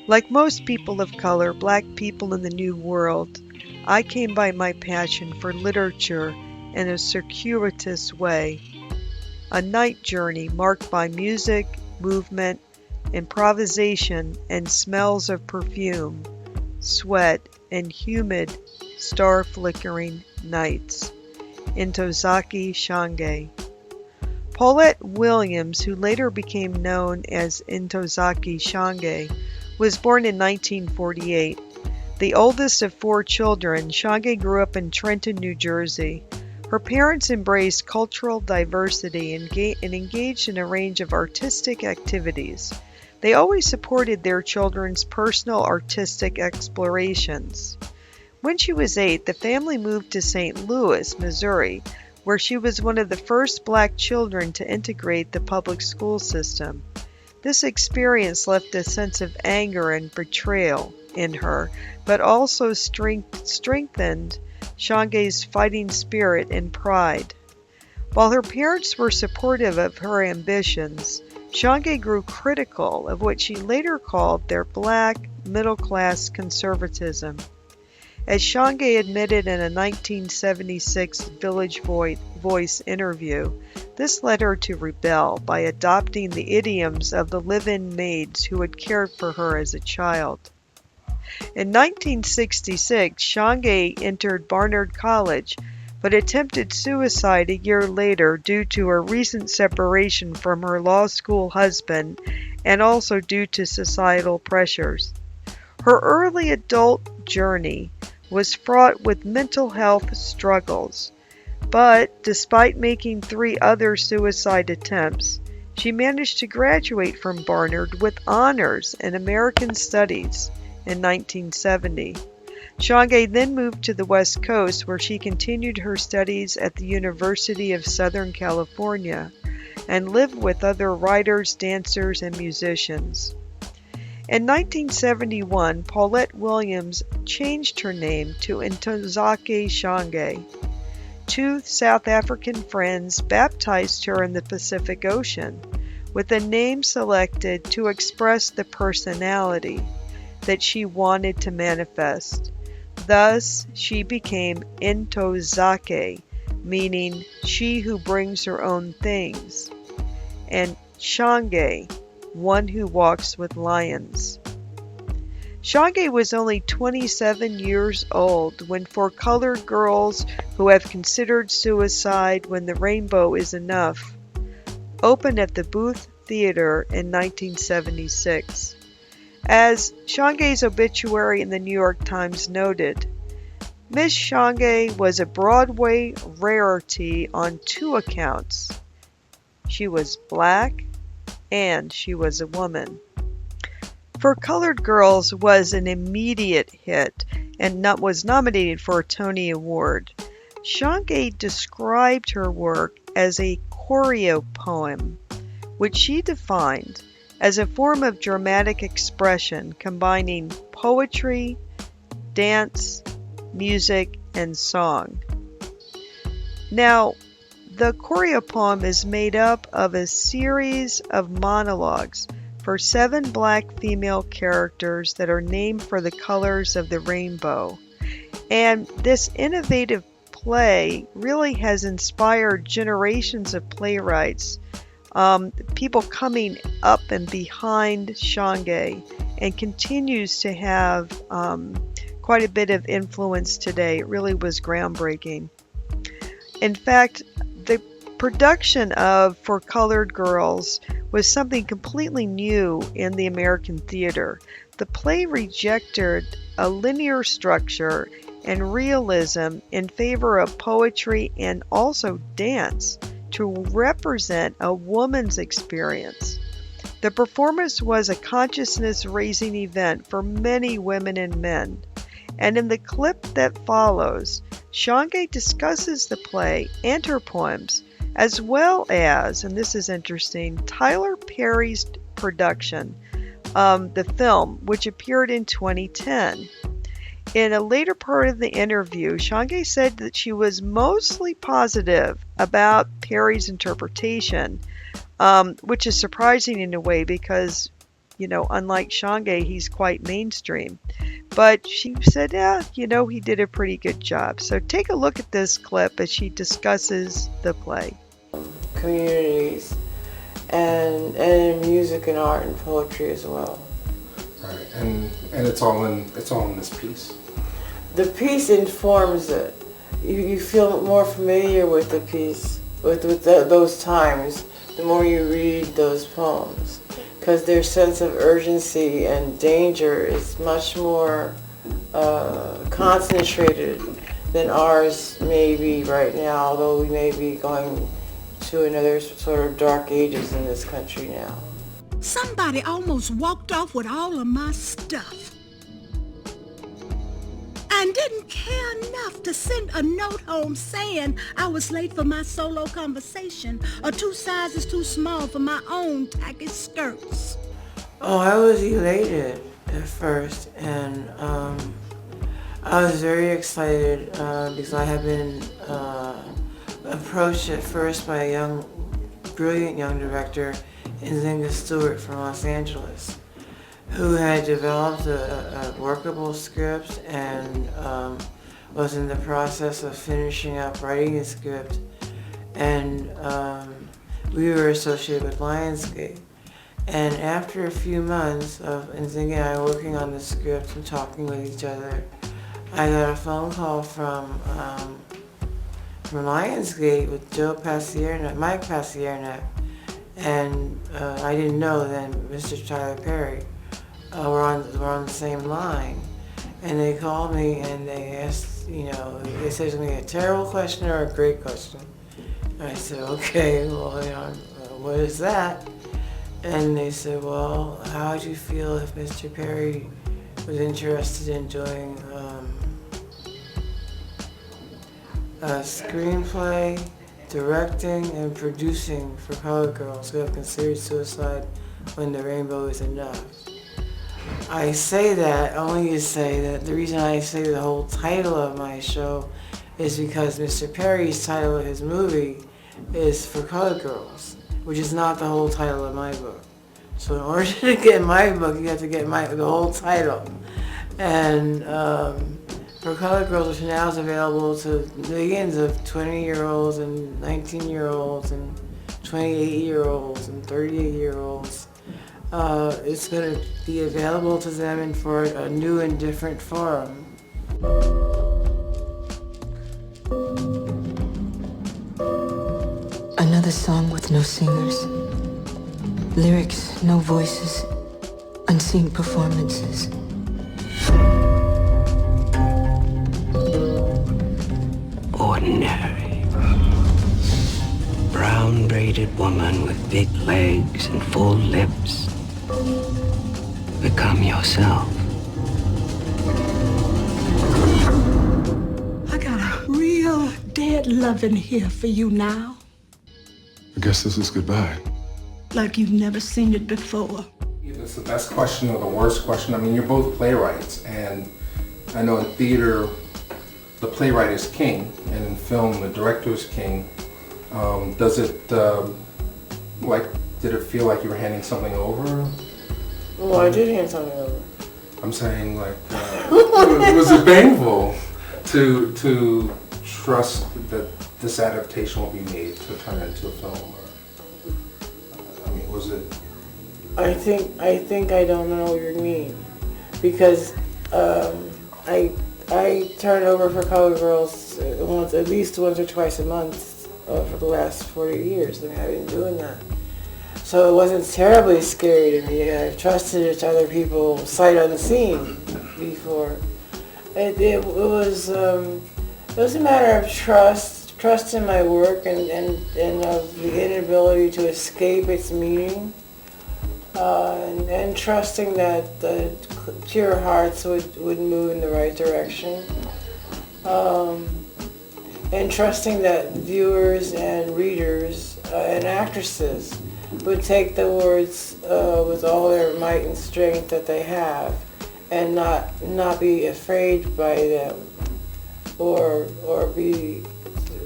Like most people of color, black people in the New World, I came by my passion for literature in a circuitous way. A night journey marked by music, movement, improvisation, and smells of perfume, sweat, and humid, star-flickering nights. Ntozake Shange. Paulette Williams, who later became known as Ntozake Shange, was born in 1948. The oldest of 4 children, Shange grew up in Trenton, New Jersey. Her parents embraced cultural diversity and engaged in a range of artistic activities. They always supported their children's personal artistic explorations. When she was 8, the family moved to St. Louis, Missouri, where she was one of the first black children to integrate the public school system. This experience left a sense of anger and betrayal in her, but also strengthened Shange's fighting spirit and pride. While her parents were supportive of her ambitions, Shange grew critical of what she later called their black middle-class conservatism. As Shange admitted in a 1976 Village Voice interview, this led her to rebel by adopting the idioms of the live-in maids who had cared for her as a child. In 1966, Shange entered Barnard College, but attempted suicide a year later due to her recent separation from her law school husband and also due to societal pressures. Her early adult journey was fraught with mental health struggles, but despite making 3 other suicide attempts, she managed to graduate from Barnard with honors in American Studies in 1970. Shange then moved to the West Coast, where she continued her studies at the University of Southern California and lived with other writers, dancers, and musicians. In 1971, Paulette Williams changed her name to Ntozake Shange. 2 South African friends baptized her in the Pacific Ocean, with a name selected to express the personality that she wanted to manifest. Thus, she became Ntozake, meaning she who brings her own things, and Shange, one who walks with lions. Shange was only 27 years old when For Colored Girls Who Have Considered Suicide When the Rainbow Is Enough opened at the Booth Theater in 1976. As Shange's obituary in the New York Times noted, Miss Shange was a Broadway rarity on 2 accounts. She was black and she was a woman. For Colored Girls was an immediate hit and was nominated for a Tony Award. Shange described her work as a choreopoem, which she defined as a form of dramatic expression combining poetry, dance, music, and song. Now, the choreopoem is made up of a series of monologues for 7 black female characters that are named for the colors of the rainbow. And this innovative play really has inspired generations of playwrights, people coming up and behind Shange, and continues to have quite a bit of influence today. It really was groundbreaking. In fact, the production of For Colored Girls was something completely new in the American theater. The play rejected a linear structure and realism in favor of poetry and also dance to represent a woman's experience. The performance was a consciousness-raising event for many women and men. And in the clip that follows, Shange discusses the play and her poems, as well as, and this is interesting, Tyler Perry's production, the film, which appeared in 2010. In a later part of the interview, Shange said that she was mostly positive about Perry's interpretation, which is surprising in a way because unlike Shange, he's quite mainstream. But she said, yeah, he did a pretty good job. So take a look at this clip as she discusses the play. Communities and in music and art and poetry as well. Right, and it's all in this piece. The piece informs it. You feel more familiar with the piece, with those times, the more you read those poems, because their sense of urgency and danger is much more concentrated than ours may be right now, although we may be going to another sort of dark ages in this country now. Somebody almost walked off with all of my stuff and didn't care enough to send a note home saying I was late for my solo conversation or 2 sizes too small for my own tacky skirts. Oh, I was elated at first, and I was very excited because I had been approached at first by a brilliant young director, Ntzoke from Los Angeles, who had developed a workable script and was in the process of finishing up writing the script. And we were associated with Lionsgate. And after a few months of Ntzoke and I working on the script and talking with each other, I got a phone call from Lionsgate with Mike Passierna, and I didn't know then Mr. Tyler Perry were on the same line. And they called me and they asked, they said to me, a terrible question or a great question? And I said, okay, well, what is that? And they said, well, how would you feel if Mr. Perry was interested in doing a screenplay, directing, and producing for colored girls who have considered suicide when the rainbow is enough? I say that only to say that the reason I say the whole title of my show is because Mr. Perry's title of his movie is For Colored Girls, which is not the whole title of my book. So in order to get my book, you have to get the whole title. And For Colored Girls, which now is available to millions of 20-year-olds and 19-year-olds and 28-year-olds and 38-year-olds, it's going to be available to them and for a new and different forum. Another song with no singers, lyrics, no voices, unseen performances. Ordinary, brown braided woman with big legs and full lips. Become yourself. I got a real dead loving here for you now, I guess this is goodbye. like you've never seen it before. It's the best question or the worst question. I mean, you're both playwrights, and I know in theater, the playwright is king, and in film, the director is king. Did it feel like you were handing something over? Well, I did hand something over. I'm saying, was it painful to trust that this adaptation will be made to turn it into a film? Was it? I think I don't know what you mean, because I turn over For Colored Girls at least once or twice a month for the last 40 years. I mean, I've been doing that. So it wasn't terribly scary to me. I've trusted it to other people sight unseen before. It was a matter of trust in my work and of the inability to escape its meaning, and trusting that the pure hearts would move in the right direction, and trusting that viewers and readers and actresses would take the words with all their might and strength that they have, and not be afraid by them, or be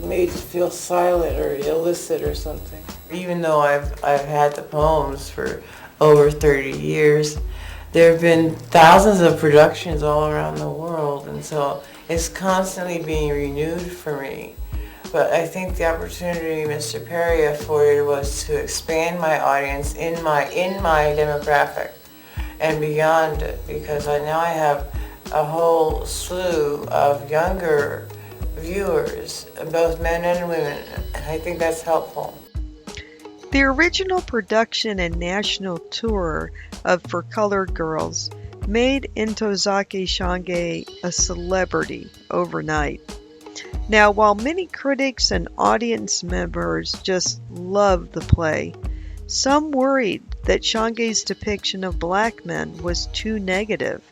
made to feel silent or illicit or something. Even though I've had the poems for over 30 years. There have been thousands of productions all around the world, and so it's constantly being renewed for me. But I think the opportunity Mr. Perry afforded was to expand my audience in my demographic and beyond it, because now I have a whole slew of younger viewers, both men and women, and I think that's helpful. The original production and national tour of For Colored Girls made Ntozake Shange a celebrity overnight. Now, while many critics and audience members just loved the play, some worried that Shange's depiction of black men was too negative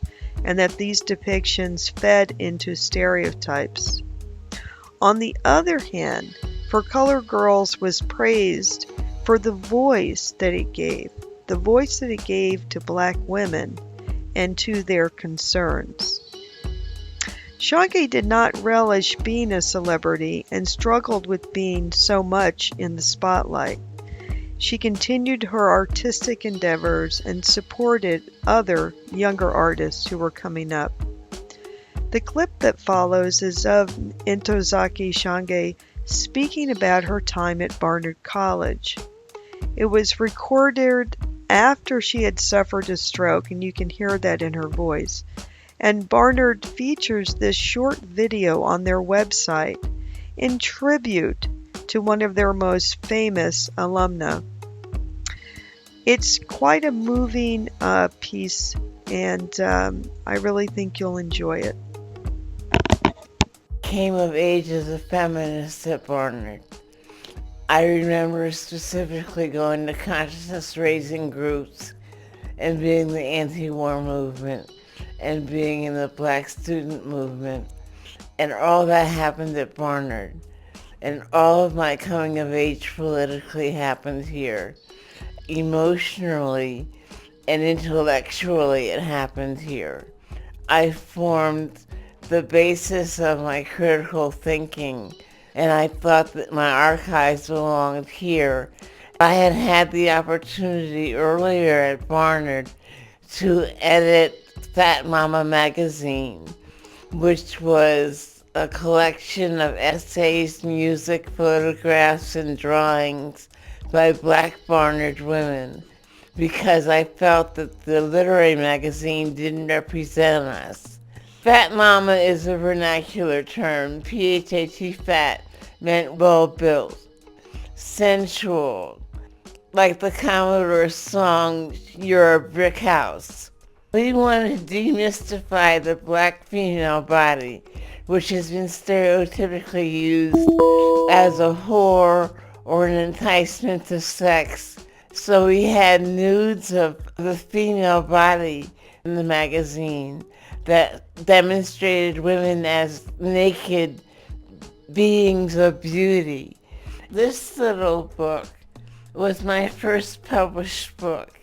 and that these depictions fed into stereotypes. On the other hand, For Colored Girls was praised for the voice that it gave to black women and to their concerns. Shange did not relish being a celebrity and struggled with being so much in the spotlight. She continued her artistic endeavors and supported other younger artists who were coming up. The clip that follows is of Ntozake Shange speaking about her time at Barnard College. It was recorded after she had suffered a stroke, and you can hear that in her voice. And Barnard features this short video on their website in tribute to one of their most famous alumna. It's quite a moving piece, and I really think you'll enjoy it. Came of age as a feminist at Barnard. I remember specifically going to consciousness-raising groups and being the anti-war movement and being in the black student movement, and all that happened at Barnard. And all of my coming of age politically happened here. Emotionally and intellectually, it happened here. I formed the basis of my critical thinking, and I thought that my archives belonged here. I had had the opportunity earlier at Barnard to edit Fat Mama magazine, which was a collection of essays, music, photographs, and drawings by black Barnard women, because I felt that the literary magazine didn't represent us. Fat Mama is a vernacular term. P-H-A-T, fat, meant well-built, sensual, like the Commodore song, You're a Brick House. We want to demystify the black female body, which has been stereotypically used as a whore or an enticement to sex. So we had nudes of the female body in the magazine that demonstrated women as naked beings of beauty. This little book was my first published book.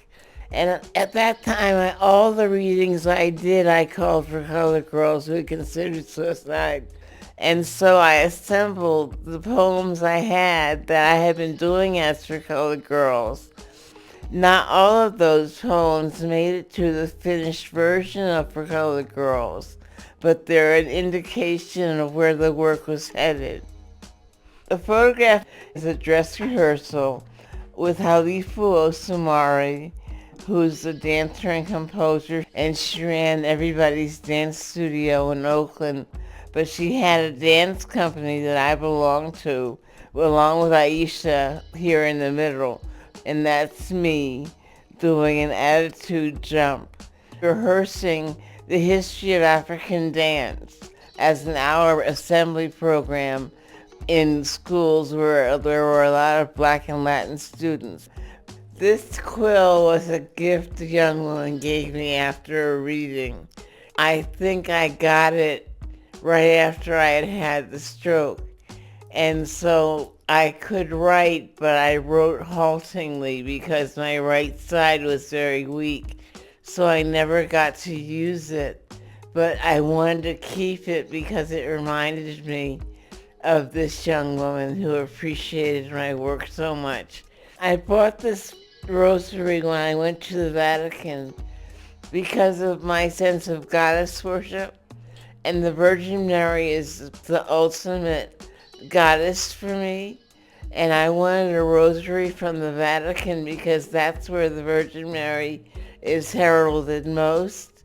And at that time, all the readings I did, I called For Colored Girls who considered suicide. And so I assembled the poems I had that I had been doing as For Colored Girls. Not all of those poems made it to the finished version of For Colored Girls, but they're an indication of where the work was headed. The photograph is a dress rehearsal with Halifu Osumari, who's a dancer and composer, and she ran Everybody's Dance Studio in Oakland. But she had a dance company that I belonged to, along with Aisha here in the middle. And that's me doing an attitude jump, rehearsing the history of African dance as an hour assembly program in schools where there were a lot of black and Latin students. This quill was a gift a young woman gave me after a reading. I think I got it right after I had had the stroke. And so I could write, but I wrote haltingly because my right side was very weak. So I never got to use it. But I wanted to keep it because it reminded me of this young woman who appreciated my work so much. I bought this rosary when I went to the Vatican because of my sense of goddess worship, and the Virgin Mary is the ultimate goddess for me. And I wanted a rosary from the Vatican because that's where the Virgin Mary is heralded most.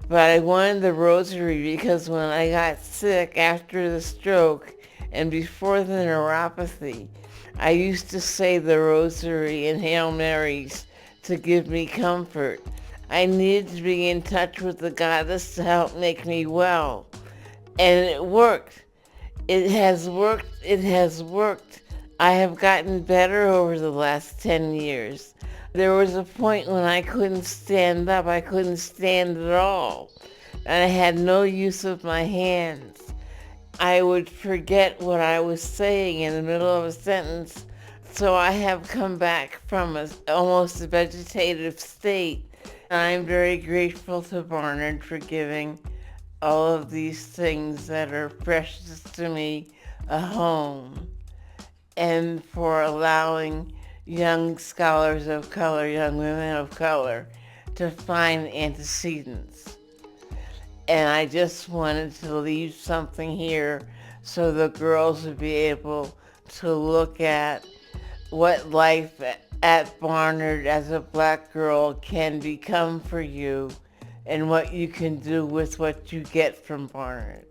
But I wanted the rosary because when I got sick after the stroke and before the neuropathy, I used to say the rosary and Hail Marys to give me comfort. I needed to be in touch with the goddess to help make me well. And it worked. It has worked. It has worked. I have gotten better over the last 10 years. There was a point when I couldn't stand up. I couldn't stand at all. And I had no use of my hands. I would forget what I was saying in the middle of a sentence. So I have come back from almost a vegetative state. And I'm very grateful to Barnard for giving all of these things that are precious to me a home, and for allowing young scholars of color, young women of color, to find antecedents. And I just wanted to leave something here so the girls would be able to look at what life at Barnard as a black girl can become for you and what you can do with what you get from Barnard.